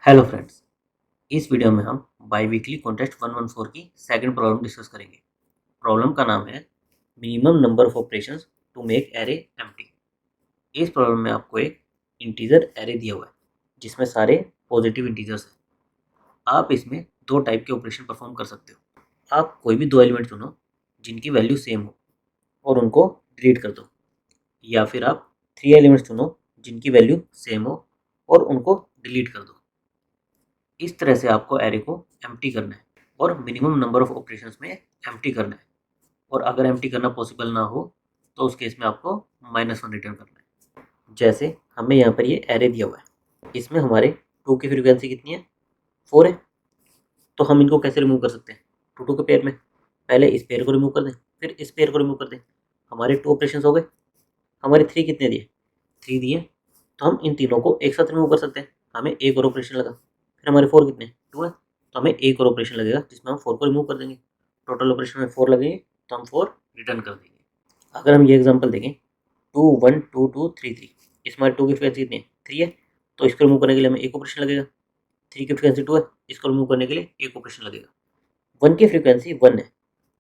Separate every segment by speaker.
Speaker 1: Hello friends, इस video में हम बाईवीकली कॉन्टेस्ट 114 की सेकंड प्रॉब्लम डिस्कस करेंगे। प्रॉब्लम का नाम है minimum number of operations to make array empty. इस प्रॉब्लम में आपको एक इंटीजर एरे दिया हुआ है जिसमें सारे पॉजिटिव इंटीजर्स हैं। आप इसमें दो टाइप के ऑपरेशन परफॉर्म कर सकते हो। आप कोई भी दो एलिमेंट चुनो जिनकी वैल्यू सेम हो और उनको डिलीट कर दो, या फिर आप थ्री एलिमेंट्स चुनो जिनकी वैल्यू सेम हो और उनको डिलीट कर दो। इस तरह से आपको एरे को एम्प्टी करना है और मिनिमम नंबर ऑफ ऑपरेशंस में एम्प्टी करना है। और अगर एम्प्टी करना पॉसिबल ना हो तो उस केस में आपको -1 रिटर्न करना है। जैसे हमें यहाँ पर ये एरे दिया हुआ है, इसमें हमारे टू की फ्रीक्वेंसी कितनी है, 4 है। तो हम इनको कैसे रिमूव कर सकते हैं, टू के पेयर में पहले इस पेयर को रिमूव कर दें, फिर इस पेयर को रिमूव कर दें। हमारे टू ऑपरेशन हो गए। हमारे थ्री कितने दिए, थ्री दिए, तो हम इन तीनों को एक साथ रिमूव कर सकते हैं। हमें एक और ऑपरेशन लगा। फिर हमारे फोर कितने, टू है, तो हमें एक और ऑपरेशन लगेगा जिसमें हम फोर को रिमूव कर देंगे। टोटल ऑपरेशन में फोर लगेंगे तो हम फोर रिटर्न कर देंगे। अगर हम ये एग्जांपल देखें, 2 1 2 2 3 3, इसमें हमारे टू की फ्रिक्वेंसी कितनी है, थ्री है, तो इसको रिमूव करने के लिए हमें एक ऑपरेशन लगेगा। थ्री की फ्रिक्वेंसी टू है, इसको रिमूव करने के लिए एक ऑपरेशन लगेगा। वन की फ्रिक्वेंसी वन है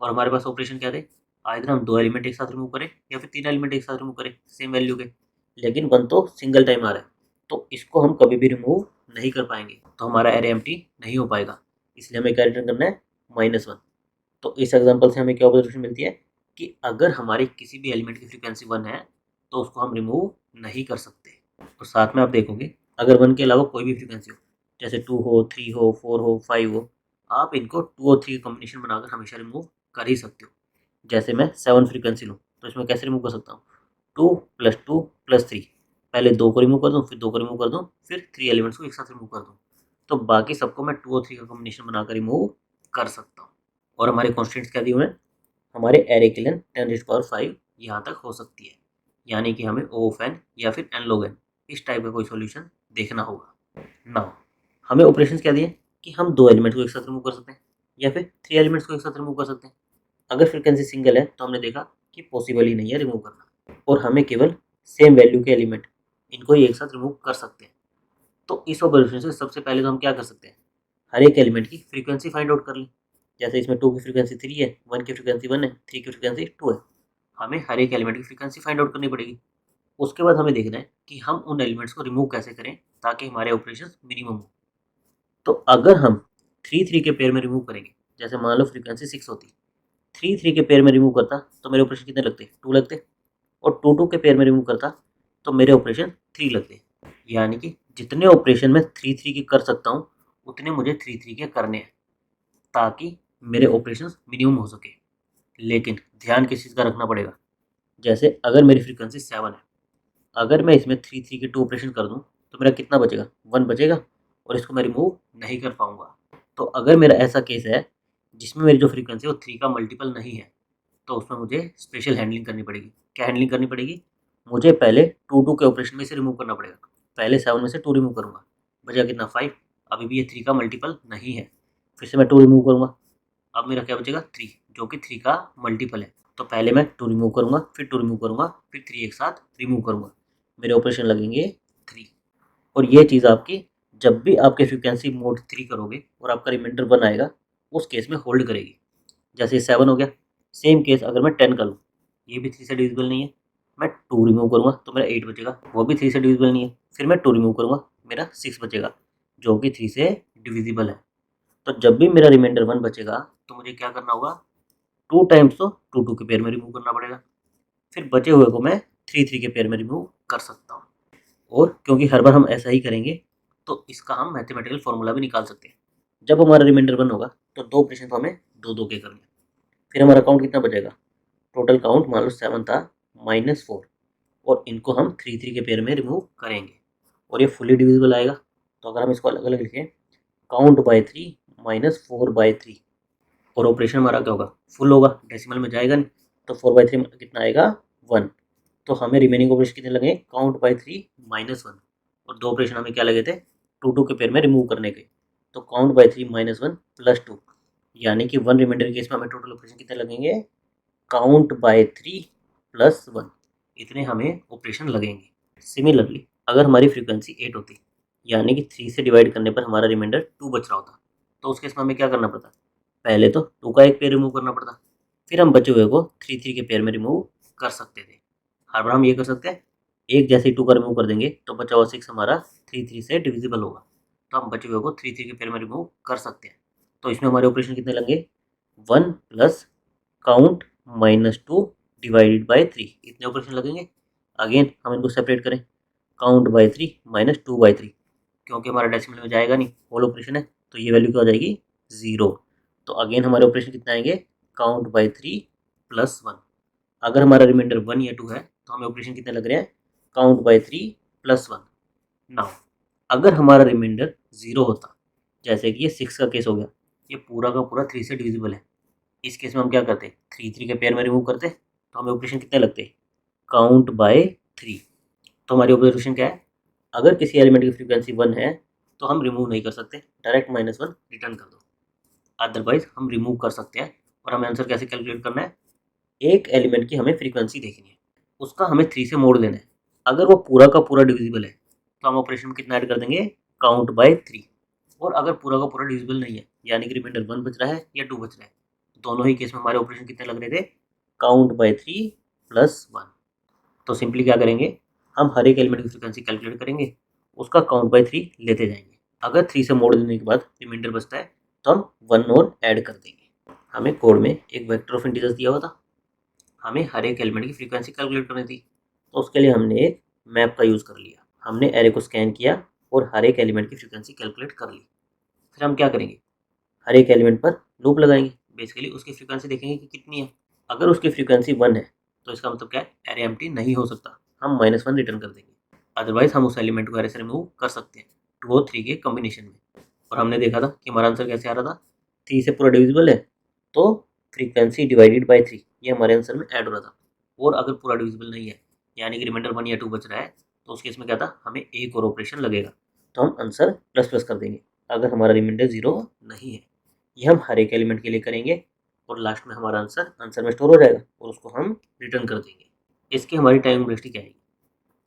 Speaker 1: और हमारे पास ऑपरेशन क्या थे, आइधर हम दो एलिमेंट एक साथ रिमूव करें या फिर तीन एलिमेंट एक साथ रिमूव करें सेम वैल्यू के। लेकिन वन तो सिंगल टाइम आ रहा है, तो इसको हम कभी भी रिमूव नहीं कर पाएंगे, तो हमारा एरे एम्प्टी नहीं हो पाएगा। इसलिए हमें क्या रिटर्न करना है, -1। तो इस एग्जांपल से हमें क्या ऑब्जर्वेशन मिलती है कि अगर हमारे किसी भी एलिमेंट की फ्रीक्वेंसी वन है तो उसको हम रिमूव नहीं कर सकते। और साथ में आप देखोगे, अगर वन के अलावा कोई भी फ्रीक्वेंसी हो, जैसे टू हो, थ्री हो, फोर हो, फाइव हो, आप इनको टू और थ्री की कॉम्बिनेशन बनाकर हमेशा रिमूव कर ही सकते हो। जैसे मैं सेवन फ्रीक्वेंसी लूँ तो इसमें कैसे रिमूव कर सकता हूँ, 2 + 2 + 3, पहले दो को रिमूव कर दूँ, फिर दो को रिमूव कर दूँ, फिर थ्री एलिमेंट्स को एक साथ रिमूव कर दूँ, तो बाकी सबको मैं टू और थ्री का कॉम्बिनेशन बनाकर रिमूव कर सकता हूँ। और हमारे कॉन्स्टेंट्स क्या दिए हुए हैं, हमारे एरे की लेंथ 10⁵ यहाँ तक हो सकती है। यानी कि हमें O ऑफ n या फिर n log n इस टाइप का कोई सॉल्यूशन देखना होगा। नाउ हमें ऑपरेशंस क्या दिए कि हम दो एलिमेंट को एक साथ रिमूव कर सकते हैं या फिर थ्री एलिमेंट्स को एक साथ रिमूव कर सकते हैं। अगर फ्रीक्वेंसी सिंगल है तो हमने देखा कि पॉसिबल ही नहीं है रिमूव करना, और हमें केवल सेम वैल्यू के एलिमेंट इनको ही एक साथ रिमूव कर सकते हैं। तो इस ऑपरेशन से सबसे पहले तो हम क्या कर सकते हैं, हर एक एलिमेंट की फ्रीक्वेंसी फाइंड आउट कर लें। जैसे इसमें टू की फ्रीक्वेंसी थ्री है, वन की फ्रीक्वेंसी वन है, थ्री की फ्रीक्वेंसी टू है। हमें हर एक एलिमेंट की फ्रीक्वेंसी फाइंड आउट करनी पड़ेगी। उसके बाद हमें देखना है कि हम उन एलिमेंट्स को रिमूव कैसे करें ताकि हमारे ऑपरेशन मिनिमम हो। तो अगर हम थ्री थ्री के पेयर में रिमूव करेंगे, जैसे मान लो फ्रीक्वेंसी सिक्स होती, थ्री थ्री के पेयर में रिमूव करता तो मेरे ऑपरेशन कितने लगते, टू लगते। और टू टू के पेयर में रिमूव करता तो मेरे ऑपरेशन थ्री लगते। यानी कि जितने ऑपरेशन मैं थ्री थ्री के कर सकता हूँ उतने मुझे थ्री थ्री के करने हैं ताकि मेरे ऑपरेशन मिनिमम हो सके। लेकिन ध्यान किस चीज़ का रखना पड़ेगा, जैसे अगर मेरी फ्रीक्वेंसी सेवन है, अगर मैं इसमें थ्री थ्री के टू ऑपरेशन कर दूं तो मेरा कितना बचेगा, वन बचेगा, और इसको मैं रिमूव नहीं कर पाऊंगा। तो अगर मेरा ऐसा केस है जिसमें मेरी जो फ्रीक्वेंसी है वो थ्री का मल्टीपल नहीं है, तो उसमें मुझे स्पेशल हैंडलिंग करनी पड़ेगी। क्या हैंडलिंग करनी पड़ेगी, मुझे पहले टू टू के ऑपरेशन में से रिमूव करना पड़ेगा। पहले सेवन में से टू रिमूव करूँगा, बचेगा कितना, फाइव। अभी भी ये थ्री का मल्टीपल नहीं है, फिर से मैं टू रिमूव करूँगा, अब मेरा क्या बचेगा, थ्री, जो कि थ्री का मल्टीपल है। तो पहले मैं टू रिमूव करूँगा, फिर टू रिमूव करूँगा, फिर थ्री एक साथ रिमूव करूँगा, मेरे ऑपरेशन लगेंगे थ्री। और ये चीज़ आपकी जब भी आपके फ्रीक्वेंसी मोड थ्री करोगे और आपका रिमाइंडर वन आएगा उस केस में होल्ड करेगी। जैसे ये सेवन हो गया, सेम केस अगर मैं टेन कर लूँ, ये भी थ्री से डिविजिबल नहीं है, मैं टू रिमूव करूँगा तो मेरा एट बचेगा, वो भी थ्री से डिविजिबल नहीं है, फिर मैं टू रिमूव करूँगा, मेरा सिक्स बचेगा, जो कि थ्री से डिविजिबल है। तो जब भी मेरा रिमाइंडर वन बचेगा तो मुझे क्या करना होगा, टू टाइम्स तो टू टू के पेयर में रिमूव करना पड़ेगा, फिर बचे हुए को मैं थ्री थ्री के पेयर में रिमूव कर सकता हूँ। और क्योंकि हर बार हम ऐसा ही करेंगे तो इसका हम मैथमेटिकल फॉर्मूला भी निकाल सकते हैं। जब हमारा रिमाइंडर वन होगा तो दो ऑपरेशन तो हमें दो दो के करने, फिर हमारा काउंट कितना बचेगा, टोटल काउंट मान लो सेवन था, -4, और इनको हम थ्री थ्री के पेयर में रिमूव करेंगे और ये फुली डिविजिबल आएगा। तो अगर हम इसको अलग अलग लिखें, काउंट बाय थ्री -4/3, और ऑपरेशन हमारा क्या होगा, फुल होगा, डेसिमल में जाएगा नहीं, तो 4/3 कितना आएगा, वन। तो हमें रिमेनिंग ऑपरेशन कितने लगे, काउंट बाय थ्री -1, और दो ऑपरेशन हमें क्या लगे थे, टू टू के पेयर में रिमूव करने के, तो काउंट बाय थ्री -1 + 2, यानी कि वन रिमाइंडर केस में हमें टोटल ऑपरेशन कितने लगेंगे, काउंट बाय थ्री +1, इतने हमें ऑपरेशन लगेंगे। सिमिलरली अगर हमारी फ्रीक्वेंसी एट होती, यानी कि 3 से डिवाइड करने पर हमारा रिमाइंडर 2 बच रहा होता। तो उस केस में हमें क्या करना पड़ता, पहले तो 2 का एक पेयर रिमूव करना पड़ता, फिर हम बचे हुए को 3 के पेयर में रिमूव कर सकते थे। हर बार हम ये कर सकते हैं, एक जैसे ही 2 का रिमूव कर देंगे तो बचा हुआ 6 हमारा 3 से डिविजिबल होगा, तो हम बचे हुए को 3 के पेयर में रिमूव कर सकते हैं। तो इसमें हमारे ऑपरेशन कितने लगेंगे, 1 प्लस काउंट -2 डिवाइडेड बाय 3, इतने ऑपरेशन लगेंगे। अगेन हम इनको सेपरेट करें, काउंट बाय 3 -2/3, क्योंकि हमारा डेसिमल में जाएगा नहीं, होल ऑपरेशन है, तो ये वैल्यू क्या हो जाएगी, 0। तो अगेन हमारे ऑपरेशन कितना आएंगे, काउंट बाय 3 प्लस 1। अगर हमारा रिमाइंडर 1 या 2 है तो हमें ऑपरेशन कितने लग रहे हैं, काउंट बाय 3 प्लस 1। नाउ अगर हमारा रिमाइंडर 0 होता, जैसे कि ये 6 का केस हो गया, ये पूरा का पूरा 3 से डिविजिबल है, इस केस में हम क्या करते, 3 के पेयर में रिमूव करते, तो हमें ऑपरेशन कितने लगते, काउंट बाय 3। तो हमारी ऑपरेशन क्या है, अगर किसी एलिमेंट की फ्रीक्वेंसी 1 है तो हम रिमूव नहीं कर सकते, डायरेक्ट -1 रिटर्न कर दो। अदरवाइज हम रिमूव कर सकते हैं। और हमें आंसर कैसे कैलकुलेट करना है, एक एलिमेंट की हमें फ्रीक्वेंसी देखनी है, उसका हमें 3 से मोड़ देना है। अगर वो पूरा का पूरा डिविजिबल है तो हम ऑपरेशन में कितना ऐड कर देंगे, काउंट बाय 3। और अगर पूरा का पूरा डिविजिबल नहीं है, यानी कि रिमाइंडर 1 बच रहा है या 2 बच रहा है, दोनों ही केस में हमारे ऑपरेशन कितने लग रहे थे, काउंट बाय 3 प्लस 1। तो सिंपली क्या करेंगे, हम हर एक एलिमेंट की फ्रीक्वेंसी कैलकुलेट करेंगे, उसका काउंट बाय 3 लेते जाएंगे। अगर 3 से मोड़ देने के बाद रिमाइंडर बचता है तो हम 1 और ऐड कर देंगे। हमें कोड में एक वेक्टर ऑफ इंटीजर्स दिया हुआ था, हमें हर एक एलिमेंट की फ्रीक्वेंसी कैलकुलेट करनी थी, तो उसके लिए हमने एक मैप का यूज़ कर लिया। हमने एरे को स्कैन किया और हर एक एलिमेंट की फ्रीक्वेंसी कैलकुलेट कर ली। फिर हम क्या करेंगे, हर एक एलिमेंट पर लूप लगाएंगे, बेसिकली उसकी फ्रीक्वेंसी देखेंगे कि कितनी है। अगर उसकी फ्रीक्वेंसी 1 है तो इसका मतलब क्या है, एरे एम्प्टी नहीं हो सकता, हम -1 रिटर्न कर देंगे। अदरवाइज हम उस एलिमेंट को एरे से रिमूव कर सकते हैं 2 और 3 के कॉम्बिनेशन में। और हमने देखा था कि हमारा आंसर कैसे आ रहा था, 3 से पूरा डिविजिबल है तो फ्रीक्वेंसी डिवाइडेड बाय 3, ये हमारे आंसर में ऐड हो रहा था। और अगर पूरा डिविजिबल नहीं है, यानी कि रिमाइंडर 1 या 2 बच रहा है, तो उस केस में क्या था, हमें एक और ऑपरेशन लगेगा, तो हम आंसर प्लस प्लस कर देंगे अगर हमारा रिमाइंडर 0 नहीं है। ये हम हर एक एलिमेंट के लिए करेंगे और लास्ट में हमारा आंसर में स्टोर हो जाएगा और उसको हम रिटर्न कर देंगे। इसकी हमारी टाइम वेस्टिंग क्या है,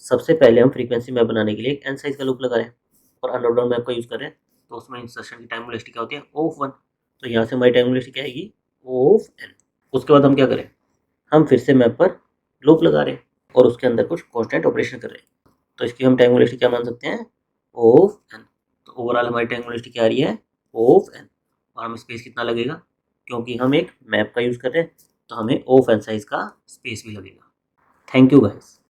Speaker 1: सबसे पहले हम फ्रीक्वेंसी मैप बनाने के लिए एक एन साइज का लूप लगा रहे हैं और अनऑर्डर मैप का यूज़ कर रहे हैं, तो उसमें इंसर्शन की टाइम वेस्टिंग क्या होती है, O ऑफ 1। तो यहाँ से हमारी टाइम वेस्टिंग क्या आएगी, O ऑफ n। उसके बाद हम क्या करें, हम फिर से मैप पर लूप लगा रहे हैं और उसके अंदर कुछ कॉन्स्टेंट ऑपरेशन कर रहे हैं, तो इसकी हम टाइम वेस्टिंग क्या मान सकते हैं, O ऑफ n। तो ओवरऑल हमारी टाइम वेस्टिंग क्या आ रही है, O ऑफ n। और हम स्पेस कितना लगेगा, क्योंकि हम एक मैप का यूज़ कर रहे हैं तो हमें O ऑफ n साइज का स्पेस भी लगेगा। Thank you guys.